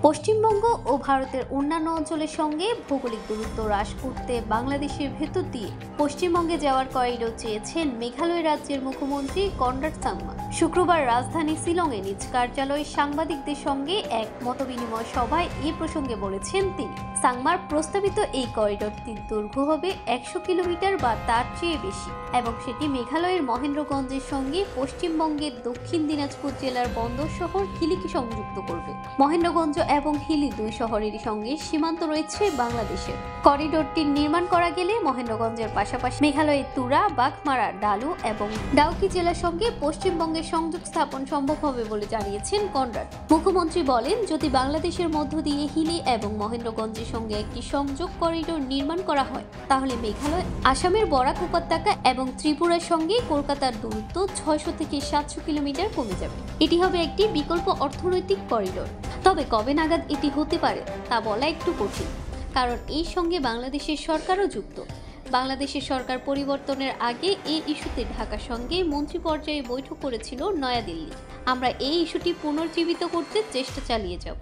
পশ্চিমবঙ্গ ও ভারতের অন্যান্য অঞ্চলের সঙ্গে ভৌগোলিক দূরত্ব হ্রাস করতে বাংলাদেশের ভেতর দিয়ে পশ্চিমবঙ্গে যাওয়ার করিডোর চেয়েছেন মেঘালয় রাজ্যের মুখ্যমন্ত্রী কনরাড সাংমা। শুক্রবার রাজধানী শিলংয়ে নিজ কার্যালয়ে সাংবাদিকদের সঙ্গে এক মতবিনিময় সভায় এ প্রসঙ্গে বলেছেন তিনি। সাংমার প্রস্তাবিত এই করিডোরটির দৈর্ঘ্য হবে 100 কিলোমিটার বা তার চেয়ে বেশি এবং সেটি মেঘালয়ের মহেন্দ্রগঞ্জের সঙ্গে পশ্চিমবঙ্গের দক্ষিণ দিনাজপুর জেলার বন্দর শহর হিলিকে সংযুক্ত করবে। মহেন্দ্রগঞ্জ এবং হিলি দুই শহরের সঙ্গে সীমান্ত রয়েছে বাংলাদেশের। করিডোরটির নির্মাণ করা গেলে মহেন্দ্রগঞ্জের পাশাপাশি মেঘালয়ের তুরা, বাঘমারা, ডালু এবং ডাউকি জেলার সঙ্গে পশ্চিমবঙ্গের সংযোগ স্থাপন সম্ভব হবে বলে জানিয়েছেন কনরাড। মুখ্যমন্ত্রী বলেন, যদি বাংলাদেশের মধ্য দিয়ে হিলি এবং মহেন্দ্রগঞ্জের সঙ্গে একটি সংযোগ করিডোর নির্মাণ করা হয় তাহলে মেঘালয়, আসামের বরাক উপত্যকা এবং ত্রিপুরার সঙ্গে কলকাতার দূরত্ব 600 থেকে 700 কিলোমিটার কমে যাবে। এটি হবে একটি বিকল্প অর্থনৈতিক করিডোর। তবে কবে নাগাদ এটি হতে পারে তা বলা একটু কঠিন, কারণ এর সঙ্গে বাংলাদেশের সরকারও যুক্ত। বাংলাদেশের সরকার পরিবর্তনের আগে এই ইস্যুতে ঢাকার সঙ্গে মন্ত্রী পর্যায়ে বৈঠক করেছিল নয়াদিল্লি। আমরা এই ইস্যুটি পুনর্জীবিত করতে চেষ্টা চালিয়ে যাব।